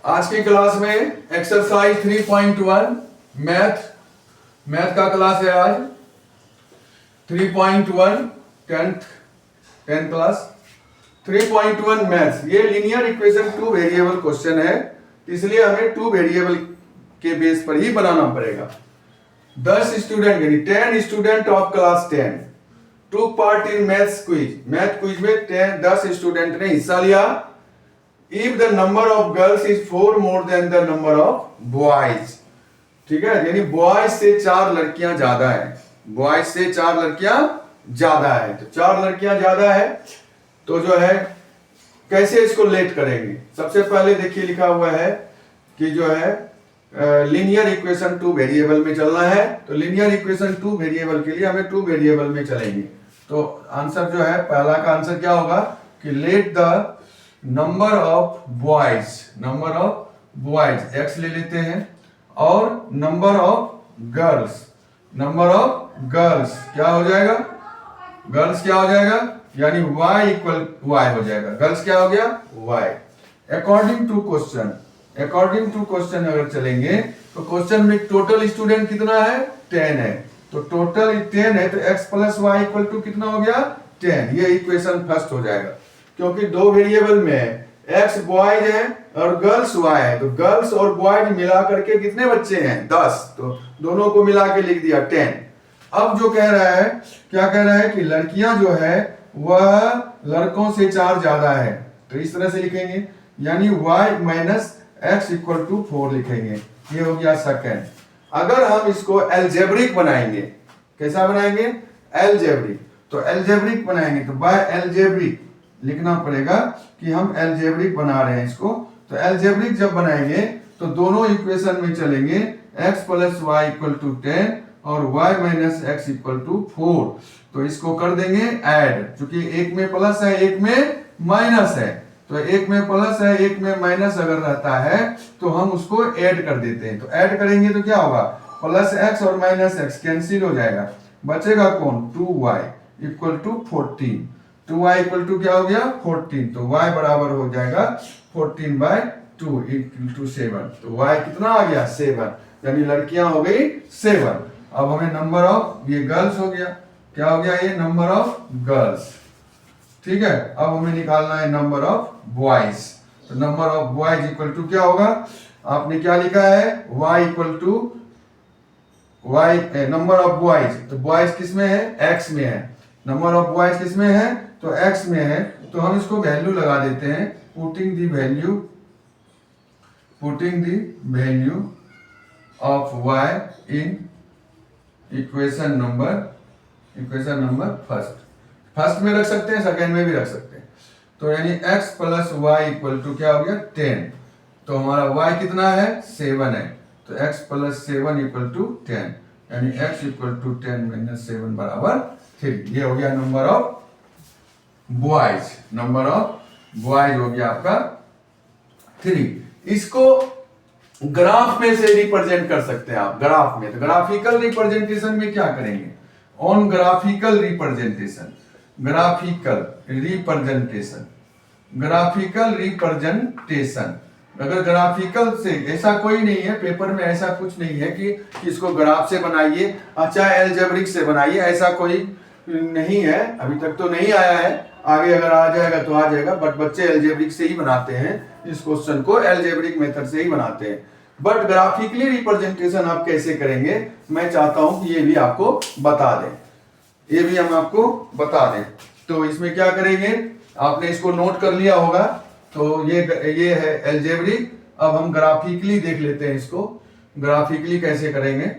आज की क्लास में एक्सरसाइज 3.1 मैथ का क्लास है आज 3.1 टेंथ क्लास 3.1 मैथ्स। ये linear equation two variable question है, इसलिए हमें टू वेरिएबल के बेस पर ही बनाना पड़ेगा। 10 स्टूडेंट यानी 10 स्टूडेंट ऑफ क्लास 10 टूक part in maths quiz. Math quiz में 10 स्टूडेंट ने हिस्सा लिया। If the number of girls is 4 more than the number of boys, ठीक है, यानी बॉयज से 4 लड़कियां ज्यादा है, बॉयज से 4 लड़कियां ज्यादा है, तो 4 लड़कियां ज्यादा है तो जो है कैसे इसको लेट करेंगे। सबसे पहले देखिए लिखा हुआ है कि जो है लीनियर इक्वेशन टू वेरिएबल में चलना है, तो लीनियर इक्वेशन टू वेरिएबल के लिए हमें टू वेरिएबल में चलेंगे। तो आंसर जो है पहला का आंसर क्या होगा कि let the number of boys x ले लेते हैं और नंबर ऑफ गर्ल्स क्या हो जाएगा, गर्ल्स क्या हो जाएगा यानी y इक्वल y हो जाएगा, गर्ल्स क्या हो गया y। अकॉर्डिंग टू क्वेश्चन अगर चलेंगे तो क्वेश्चन में टोटल स्टूडेंट कितना है 10 है, तो टोटल 10 है तो x plus y equal to कितना हो गया 10। ये इक्वेशन फर्स्ट हो जाएगा क्योंकि दो वेरिएबल में x बॉयज है और गर्ल्स y है, तो गर्ल्स और बॉयज मिला करके कितने बच्चे हैं 10, तो दोनों को मिला के लिख दिया 10। अब जो कह रहा है क्या कह रहा है कि लड़कियां जो है वह लड़कों से 4 ज्यादा है, तो इस तरह से लिखेंगे यानी y minus x equal to 4 लिखेंगे। ये हो गया सेकंड। अगर हम इसको एल्जेब्रिक बनाएंगे, कैसा बनाएंगे एल्जेब्रिक, तो एल्जेब्रिक बनाएंगे तो बाय एल्जेब्रिक लिखना पड़ेगा कि हम एल्जेब्रिक बना रहे हैं इसको। तो एल्जेब्रिक जब बनाएंगे तो दोनों इक्वेशन में चलेंगे x plus y equal to 10 और y minus x equal to 4। तो इसको कर देंगे ऐड, क्योंकि एक में प्लस है एक में माइनस है, तो एक में प्लस है एक में माइनस अगर रहता है तो हम उसको ऐड कर देते हैं। तो ऐड करेंगे तो क्या होगा प्लस एक्स और माइनस एक्स कैंसिल हो जाएगा, बचेगा कौन 2y equal to 14। 2y equal to क्या हो गया 14, तो y बराबर हो जाएगा 14/2 इक्वल टू 7। तो y कितना आ गया 7, यानी लड़कियां हो गई 7। अब हमें नंबर ऑफ ये गर्ल्स हो गया, क्या हो गया ये नंबर ऑफ गर्ल्स, ठीक है। अब हमें निकालना है नंबर ऑफ बॉयज, तो number of boys equal to क्या होगा, आपने क्या लिखा है y equal to y number of boys, तो बॉयज किस में है x में है, नंबर ऑफ बॉयज किस में है तो x में है, तो हम इसको वैल्यू लगा देते हैं putting the value of y in equation number first में रख सकते हैं, सेकंड में भी रख सकते हैं। तो यानी x plus y equal to क्या हो गया 10, तो हमारा y कितना है 7 है, तो x प्लस 7 इक्वल टू 10, यानी x इक्वल टू 10 माइनस 7 बराबर 3। ये हो गया नंबर ऑफ बॉयज हो गया आपका 3। इसको ग्राफ में से रिप्रेजेंट कर सकते हैं आप, ग्राफ में, तो ग्राफिकल रिप्रेजेंटेशन में क्या करेंगे ऑन ग्राफिकल रिप्रेजेंटेशन अगर ग्राफिकल से, ऐसा कोई नहीं है पेपर में, ऐसा कुछ नहीं है कि इसको ग्राफ से बनाइए अच्छा एल्जेब्रिक से बनाइए, ऐसा कोई नहीं है, अभी तक तो नहीं आया है, आगे अगर आ जाएगा तो आ जाएगा। बट बच्चे एल्जेब्रिक से ही बनाते हैं, इस क्वेश्चन को एल्जेब्रिक मेथड से ही बनाते हैं। बट ग्राफिकली रिप्रेजेंटेशन आप कैसे करेंगे मैं चाहता हूं कि ये भी आपको बता दें, ये भी हम आपको बता दें। तो इसमें क्या करेंगे, आपने इसको नोट कर लिया होगा, तो ये है एल्जेब्रिक। अब हम ग्राफिकली देख लेते हैं इसको, ग्राफिकली कैसे करेंगे।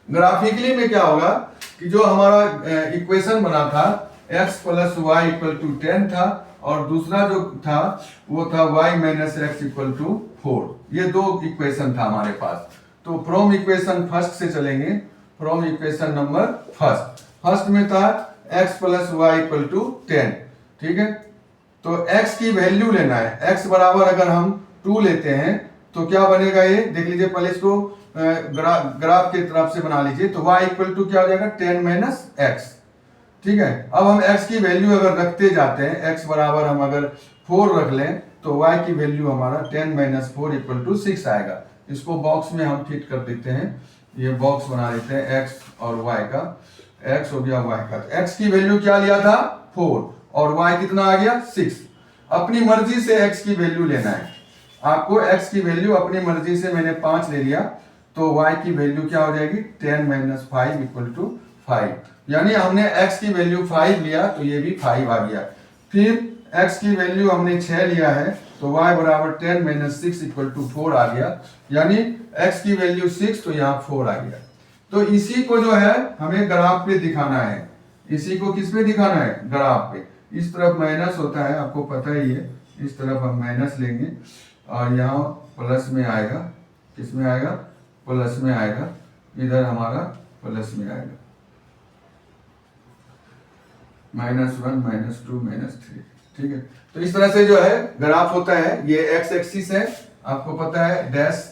ग्राफिकली में क्या होगा कि जो हमारा इक्वेशन बना था x plus y equal to 10 था और दूसरा जो था वो था y minus x equal to 4, ये दो इक्वेशन था हमारे पास। तो फ्रॉम इक्वेशन फर्स्ट से चलेंगे, फ्रॉम इक्वेशन नंबर फर्स्ट में था x plus y equal to 10, ठीक है। तो x की वैल्यू लेना है, x बराबर अगर हम 2 लेते हैं तो क्या बनेगा, ये देख लीजिए पहले इसको ग्राफ की तरफ से बना लीजिए तो y इक्वल टू क्या हो जाएगा 10 माइनस एक्स। ठीक है, अब हम x की वैल्यू अगर रखते जाते हैं, x बराबर हम अगर 4 रख लें तो y की वैल्यू हमारा 10 माइनस 4 इक्वल टू 6 आएगा। इसको बॉक्स में हम फिट कर देते हैं, ये बॉक्स बना देते हैं x और y का, x हो गया y का। x की वैल्यू क्या लिया था 4 और y कितना आ गया 6। अपनी मर्जी से x की वैल्यू लेना है आपको, x की वैल्यू अपनी मर्जी से मैंने 5 ले लिया तो y की वैल्यू क्या हो जाएगी 10 माइनस 5 इक्वल टू 5। यानी हमने x की वैल्यू 5 लिया तो ये भी 5 आ गया। फिर x की वैल्यू हमने 6 लिया है तो y बराबर 10 माइनस 6 इक्वल टू 4 आ गया। यानी x की वैल्यू 6 तो यहाँ 4 आ गया। तो इसी को जो है हमें ग्राफ पे दिखाना है, इसी को किस पे दिखाना है ग्राफ पे। इस तरफ माइनस होता है आपको पता ही है, इस तरफ हम माइनस लेंगे और यहाँ प्लस में आएगा, किस में आएगा प्लस में आएगा, इधर हमारा प्लस में आएगा -1 -2 -3। ठीक है, तो इस तरह से जो है ग्राफ होता है। ये x एक्सिस है आपको पता है, डैश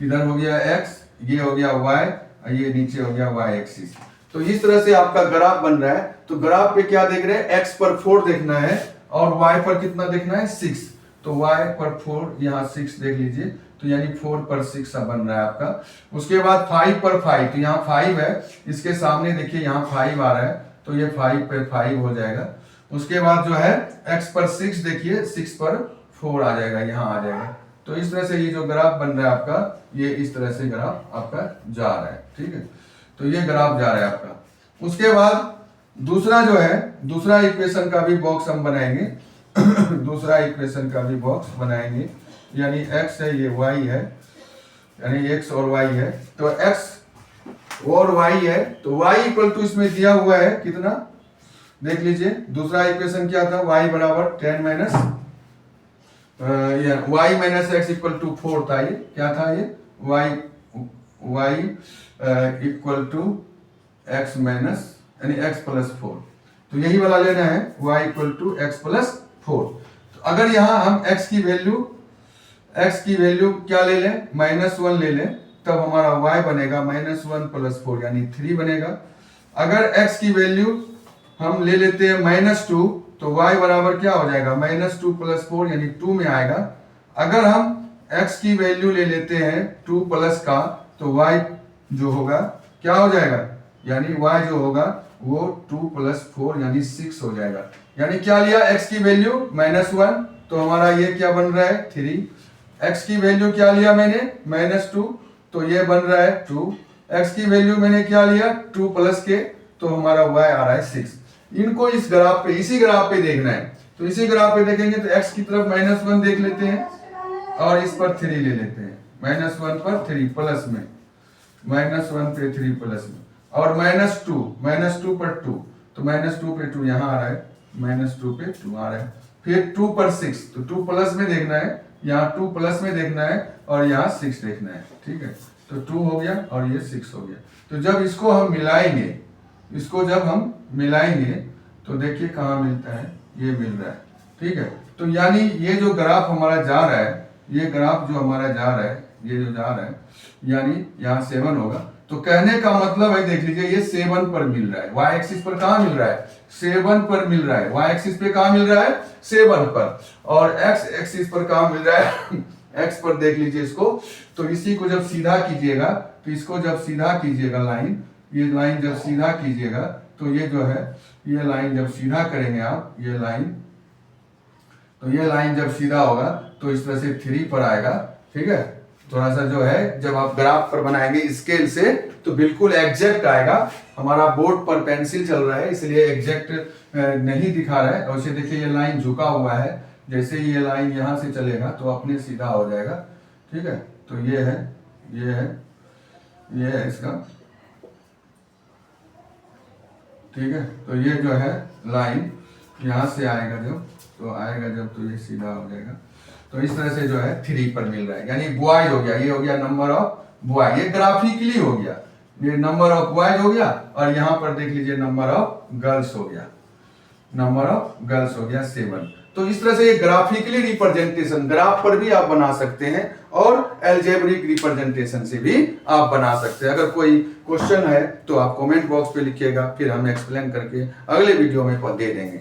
इधर हो गया x, ये हो गया y और ये नीचे हो गया y एक्सिस। तो इस तरह से आपका ग्राफ बन रहा है। तो ग्राफ पे क्या देख रहे हैं, x पर 4 देखना है और y पर कितना देखना है 6। तो y पर 4 यहाँ 6 देख लीजिए, तो यानी 4 पर 6 बन रहा है आपका। उसके बाद 5 पर 5, तो यहाँ 5 है, इसके सामने देखिए यहाँ 5 आ रहा है तो ये 5 पे 5 हो जाएगा। उसके बाद जो है x पर 6 देखिए, 6 पर 4 आ जाएगा, यहाँ आ जाएगा। तो इस तरह से ये जो ग्राफ बन रहा है आपका, ये इस तरह से ग्राफ आपका जा रहा है। ठीक है, तो ये ग्राफ जा रहा है आपका। उसके बाद दूसरा जो है, दूसरा इक्वेशन का भी बॉक्स हम बनाएंगे दूसरा इक्वेशन का भी बॉक्स बनाएंगे, यानी x है ये y है, यानी x और y है। तो x और y है तो y इक्वल टू इसमें दिया हुआ है कितना देख लीजिए। दूसरा इक्वेशन क्या था, y बराबर 10 माइनस y minus x equal to 4 था। ये क्या था, ये y equal to x minus यानी x प्लस 4। तो यही वाला लेना है, y equal to x plus 4। तो अगर यहाँ हम x की वैल्यू क्या ले लें -1 ले लें, तब हमारा y बनेगा -1 प्लस 4 यानी 3 बनेगा। अगर x की वैल्यू हम ले लेते हैं -2 तो y बराबर क्या हो जाएगा -2 प्लस 4 यानी 2 में आएगा। अगर हम x की वैल्यू ले लेते हैं 2 प्लस का तो y जो होगा क्या हो जाएगा, यानी y जो होगा वो 2 प्लस 4 यानी 6 हो जाएगा। यानी क्या लिया x की वैल्यू -1 तो हमारा ये क्या बन रहा है 3। x की वैल्यू क्या लिया मैंने -2 तो ये बन रहा है 2। x की वैल्यू मैंने क्या लिया 2 प्लस के तो हमारा y आ रहा है 6। इनको इस ग्राफ पे, इसी ग्राफ पे देखना है। तो इसी ग्राफ पे देखेंगे तो x की तरफ -1 देख लेते हैं और इस पर 3 ले लेते हैं, -1 पर 3 प्लस में, -1 पे 3 प्लस में, और -2 पर 2 तो -2 पे 2 यहाँ आ रहा है, -2 पे 2 आ रहा है। फिर 2 पर 6 तो 2 प्लस में देखना है, यहाँ 2 प्लस में देखना है और यहाँ 6 देखना है। ठीक है, तो 2 हो गया और ये 6 हो गया। तो जब इसको हम मिलाएंगे, इसको जब हम मिलाएंगे तो देखिए कहाँ मिलता है, ये मिल रहा है। ठीक है, तो यानी ये जो ग्राफ हमारा जा रहा है, ये ग्राफ जो हमारा जा रहा है, ये जो जा रहा है यानी यहाँ 7 होगा। तो कहने का मतलब है देख लीजिए ये 7 पर मिल रहा है, y एक्सिस पर कहाँ मिल रहा है 7 पर मिल रहा है, y एक्सिस पे कहाँ मिल रहा है 7 पर, और x एक्सिस पर कहाँ मिल रहा है x पर देख लीजिए इसको। तो इसी को जब सीधा कीजिएगा, तो इसको जब सीधा कीजिएगा लाइन, ये लाइन जब सीधा कीजिएगा तो ये जो है, ये लाइन जब सीधा करेंगे आप, ये लाइन, तो ये लाइन जब सीधा होगा तो इस तरह से 3 पर आएगा। ठीक है, थोड़ा सा जो है जब आप ग्राफ पर बनाएंगे स्केल से तो बिल्कुल एग्जैक्ट आएगा। हमारा बोर्ड पर पेंसिल चल रहा है इसलिए एग्जैक्ट नहीं दिखा रहा है। और इसे देखिए ये लाइन झुका हुआ है, जैसे ही ये लाइन यहाँ से चलेगा तो अपने सीधा हो जाएगा। ठीक है, तो ये है, ये है, ये है इसका। ठीक है, तो ये जो है लाइन यहाँ से आएगा जब, तो आएगा जब तो ये सीधा हो जाएगा। तो इस तरह से जो है 3 पर मिल रहा है, यानी बॉयज हो गया, ये हो गया नंबर ऑफ बॉय, ये ग्राफिकली हो गया, ये नंबर ऑफ बॉयज हो गया। और यहाँ पर देख लीजिए नंबर ऑफ गर्ल्स हो गया, नंबर ऑफ गर्ल्स हो गया 7। तो इस तरह से ये ग्राफिकली रिप्रेजेंटेशन, ग्राफ पर भी आप बना सकते हैं और एल्जेब्रिक रिप्रेजेंटेशन से भी आप बना सकते हैं। अगर कोई क्वेश्चन है तो आप कमेंट बॉक्स पे लिखिएगा, फिर हम एक्सप्लेन करके अगले वीडियो में दे देंगे।